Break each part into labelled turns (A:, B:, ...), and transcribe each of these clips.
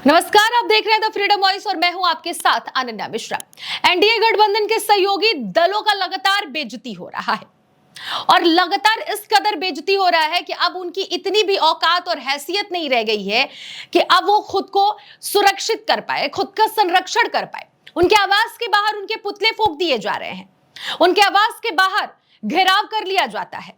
A: नमस्कार, आप देख रहे हैं द फ्रीडम वॉइस और मैं हूं आपके साथ अनन्या मिश्रा। एनडीए गठबंधन के सहयोगी दलों का लगातार बेइज्जती हो रहा है और लगातार इस कदर बेइज्जती हो रहा है कि अब उनकी इतनी भी औकात और हैसियत नहीं रह गई है कि अब वो खुद को सुरक्षित कर पाए, खुद का संरक्षण कर पाए। उनके आवास के बाहर उनके पुतले फूंक दिए जा रहे हैं, उनके आवास के बाहर घेराव कर लिया जाता है,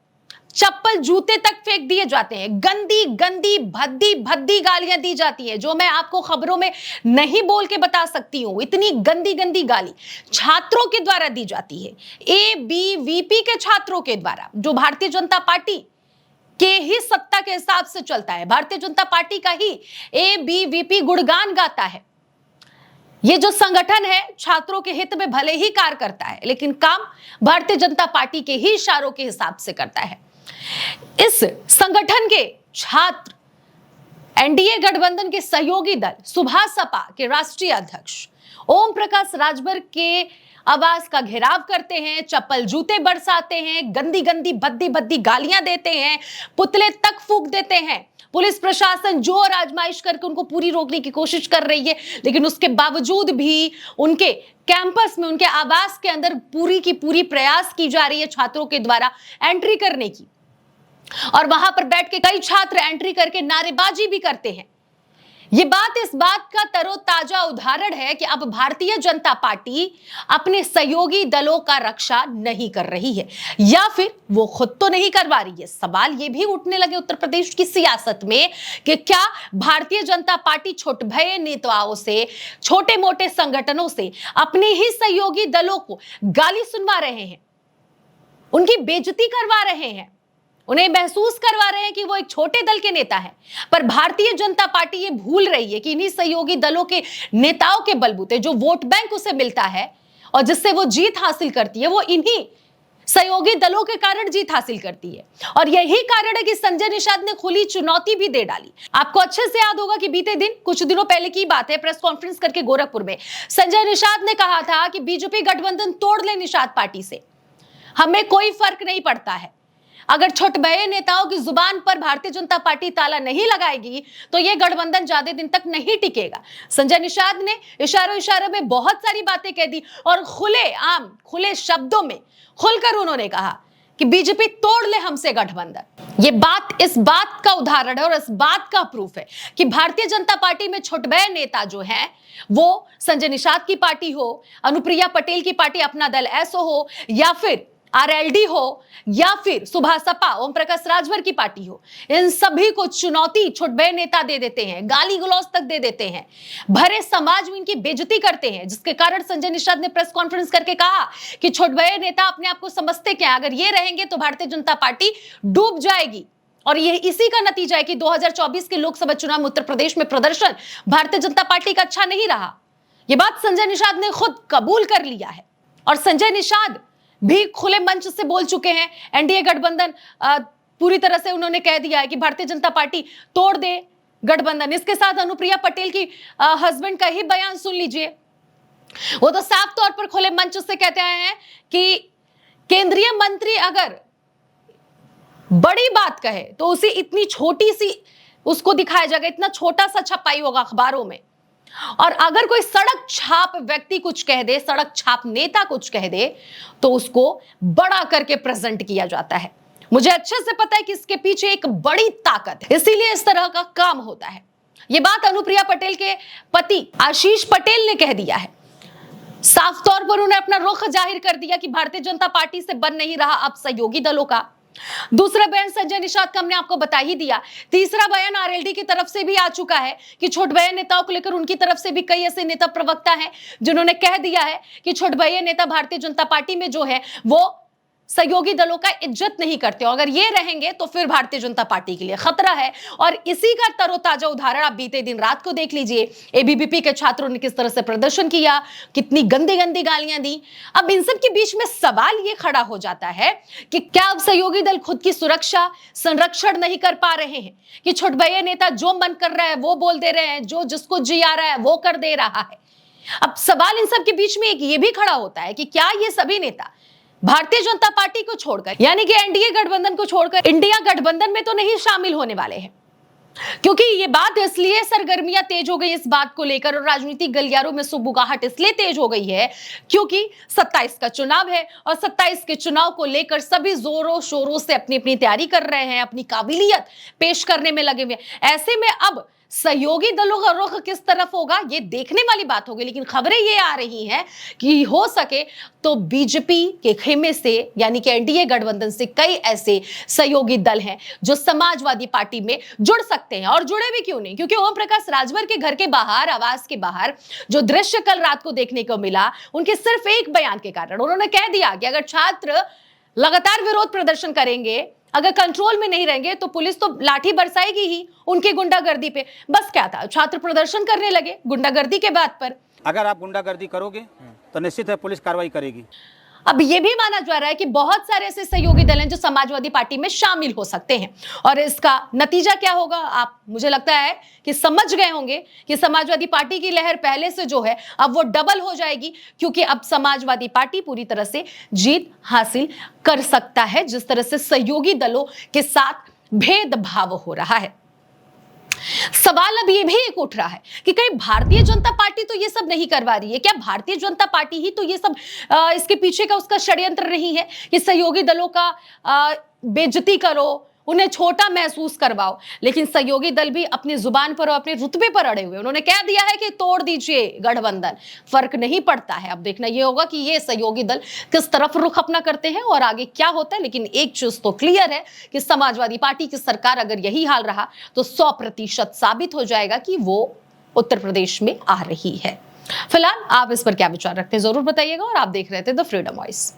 A: चप्पल जूते तक फेंक दिए जाते हैं, गंदी गंदी भद्दी भद्दी गालियां दी जाती हैं जो मैं आपको खबरों में नहीं बोल के बता सकती हूं। इतनी गंदी गंदी गाली छात्रों के द्वारा दी जाती है, एबीवीपी के छात्रों के द्वारा, जो भारतीय जनता पार्टी के ही सत्ता के हिसाब से चलता है। भारतीय जनता पार्टी का ही एबीवीपी गुणगान गाता है। ये जो संगठन है छात्रों के हित में भले ही कार्य करता है, लेकिन काम भारतीय जनता पार्टी के ही इशारों के हिसाब से करता है। इस संगठन के छात्र एनडीए गठबंधन के सहयोगी दल सुभाष सपा के राष्ट्रीय अध्यक्ष ओम प्रकाश राजभर के आवास का घेराव करते हैं, चप्पल जूते बरसाते हैं, गंदी गंदी भद्दी भद्दी गालियां देते हैं, पुतले तक फूंक देते हैं। पुलिस प्रशासन जोर आजमाइश करके उनको पूरी रोकने की कोशिश कर रही है, लेकिन उसके बावजूद भी उनके कैंपस में, उनके आवास के अंदर पूरी की पूरी प्रयास की जा रही है छात्रों के द्वारा एंट्री करने की। और वहां पर बैठ के कई छात्र एंट्री करके नारेबाजी भी करते हैं। ये बात इस बात का तरोताजा उदाहरण है कि अब भारतीय जनता पार्टी अपने सहयोगी दलों का रक्षा नहीं कर रही है, या फिर वो खुद तो नहीं करवा रही है। सवाल ये भी उठने लगे उत्तर प्रदेश की सियासत में कि क्या भारतीय जनता पार्टी छोटे भये नेताओं से, छोटे मोटे संगठनों से अपने ही सहयोगी दलों को गाली सुनवा रहे हैं, उनकी बेइज्जती करवा रहे हैं, उन्हें महसूस करवा रहे हैं कि वो एक छोटे दल के नेता हैं। पर भारतीय जनता पार्टी ये भूल रही है कि इन्हीं सहयोगी दलों के नेताओं के बलबूते जो वोट बैंक उसे मिलता है और जिससे वो जीत हासिल करती है, वो इन्हीं सहयोगी दलों के कारण जीत हासिल करती है। और यही कारण है कि संजय निषाद ने खुली चुनौती भी दे डाली। आपको अच्छे से याद होगा कि बीते दिन, कुछ दिनों पहले की बात है, प्रेस कॉन्फ्रेंस करके गोरखपुर में संजय निषाद ने कहा था कि बीजेपी गठबंधन तोड़ ले निषाद पार्टी से, हमें कोई फर्क नहीं पड़ता है। अगर छोटभये नेताओं की जुबान पर भारतीय जनता पार्टी ताला नहीं लगाएगी तो यह गठबंधन ज्यादा दिन तक नहीं टिकेगा। संजय निषाद ने इशारों में बहुत सारी बातें कह दी और खुले शब्दों में खुलकर उन्होंने कहा कि बीजेपी तोड़ ले हमसे गठबंधन। ये बात इस बात का उदाहरण है और इस बात का प्रूफ है कि भारतीय जनता पार्टी में छोटभये नेता जो है, वो संजय निषाद की पार्टी हो, अनुप्रिया पटेल की पार्टी अपना दल ऐसो हो, या फिर आरएलडी हो, या फिर सुभाष सपा ओम प्रकाश राजभर की पार्टी हो, इन सभी को चुनौती छोटभये नेता दे देते हैं, गाली गलौज तक दे देते हैं, भरे समाज में इनकी बेइज्जती करते हैं, जिसके कारण संजय निषाद ने प्रेस कॉन्फ्रेंस करके कहा कि छोटभये नेता अपने आप को समझते क्या, अगर ये रहेंगे तो भारतीय जनता पार्टी डूब जाएगी। और ये इसी का नतीजा है कि 2024 के लोकसभा चुनाव में उत्तर प्रदेश में प्रदर्शन भारतीय जनता पार्टी का अच्छा नहीं रहा। यह बात संजय निषाद ने खुद कबूल कर लिया है और संजय निषाद भी खुले मंच से बोल चुके हैं। एनडीए गठबंधन पूरी तरह से उन्होंने कह दिया है कि भारतीय जनता पार्टी तोड़ दे गठबंधन। इसके साथ अनुप्रिया पटेल की हस्बैंड का ही बयान सुन लीजिए। वो तो साफ तौर पर खुले मंच से कहते हैं कि केंद्रीय मंत्री अगर बड़ी बात कहे तो उसे इतनी छोटी सी उसको दिखाया जाएगा, इतना छोटा सा छपाई होगा अखबारों में। और अगर कोई सड़क छाप व्यक्ति कुछ कह दे, सड़क छाप नेता कुछ कह दे, तो उसको बड़ा करके प्रेजेंट किया जाता है। मुझे अच्छे से पता है कि इसके पीछे एक बड़ी ताकत है, इसीलिए इस तरह का काम होता है। यह बात अनुप्रिया पटेल के पति आशीष पटेल ने कह दिया है। साफ तौर पर उन्होंने अपना रुख जाहिर कर दिया कि भारतीय जनता पार्टी से बन नहीं रहा अब सहयोगी दलों का। दूसरा बयान संजय निषाद का हमने आपको बता ही दिया। तीसरा बयान आरएलडी की तरफ से भी आ चुका है कि छोटभये नेताओं को लेकर उनकी तरफ से भी कई ऐसे नेता प्रवक्ता हैं जिन्होंने कह दिया है कि छोटभये नेता भारतीय जनता पार्टी में जो है वो सहयोगी दलों का इज्जत नहीं करते, और अगर ये रहेंगे तो फिर भारतीय जनता पार्टी के लिए खतरा है। और इसी का तरोताजा उदाहरण आप बीते दिन रात को देख लीजिए। एबीवीपी के छात्रों ने किस तरह से प्रदर्शन किया, कितनी गंदी गंदी गालियां दी। अब इन सब के बीच में सवाल ये खड़ा हो जाता है कि क्या अब सहयोगी दल खुद की सुरक्षा संरक्षण नहीं कर पा रहे हैं कि छोटभये नेता जो मन कर रहा है वो बोल दे रहे हैं, जो जिसको जी आ रहा है वो कर दे रहा है। अब सवाल इन सब के बीच में एक ये भी खड़ा होता है कि क्या ये सभी नेता भारतीय जनता पार्टी को छोड़कर, यानी कि एनडीए गठबंधन को छोड़कर, इंडिया गठबंधन में तो नहीं शामिल होने वाले हैं। क्योंकि ये बात इसलिए सरगर्मियां तेज हो गई इस बात को लेकर और राजनीतिक गलियारों में सुबुगाहट इसलिए तेज हो गई है क्योंकि 27 का चुनाव है और 27 के चुनाव को लेकर सभी जोरों शोरों से अपनी अपनी तैयारी कर रहे हैं, अपनी काबिलियत पेश करने में लगे हुए। ऐसे में अब सहयोगी दलों का रुख किस तरफ होगा ये देखने वाली बात होगी, लेकिन खबरें ये आ रही हैं कि हो सके तो बीजेपी के खेमे से यानी कि एनडीए गठबंधन से कई ऐसे सहयोगी दल हैं जो समाजवादी पार्टी में जुड़ सकते हैं। और जुड़े भी क्यों नहीं, क्योंकि ओम प्रकाश राजभर के घर के बाहर, आवास के बाहर जो दृश्य कल रात को देखने को मिला, उनके सिर्फ एक बयान के कारण उन्होंने कह दिया कि अगर छात्र लगातार विरोध प्रदर्शन करेंगे, अगर कंट्रोल में नहीं रहेंगे तो पुलिस तो लाठी बरसाएगी ही उनकी गुंडागर्दी पे। बस क्या था, छात्र प्रदर्शन करने लगे गुंडागर्दी के बात पर।
B: अगर आप गुंडागर्दी करोगे तो निश्चित है पुलिस कार्रवाई करेगी।
A: अब यह भी माना जा रहा है कि बहुत सारे ऐसे सहयोगी दल हैं जो समाजवादी पार्टी में शामिल हो सकते हैं और इसका नतीजा क्या होगा आप मुझे लगता है कि समझ गए होंगे कि समाजवादी पार्टी की लहर पहले से जो है अब वो डबल हो जाएगी, क्योंकि अब समाजवादी पार्टी पूरी तरह से जीत हासिल कर सकता है जिस तरह से सहयोगी दलों के साथ भेदभाव हो रहा है। सवाल अब ये भी एक उठ रहा है कि कहीं भारतीय जनता पार्टी तो ये सब नहीं करवा रही है क्या? भारतीय जनता पार्टी ही तो ये सब इसके पीछे का उसका षड्यंत्र नहीं है कि सहयोगी दलों का बेइज्जती करो, उन्हें छोटा महसूस करवाओ। लेकिन सहयोगी दल भी अपनी जुबान पर और अपने रुतबे पर अड़े हुए, उन्होंने कह दिया है कि तोड़ दीजिए गठबंधन, फर्क नहीं पड़ता है। अब देखना यह होगा कि ये सहयोगी दल किस तरफ रुख अपना करते हैं और आगे क्या होता है। लेकिन एक चीज तो क्लियर है कि समाजवादी पार्टी की सरकार अगर यही हाल रहा तो 100% साबित हो जाएगा कि वो उत्तर प्रदेश में आ रही है। फिलहाल आप इस पर क्या विचार रखते हैं जरूर बताइएगा और आप देख रहे थे द फ्रीडम वॉइस।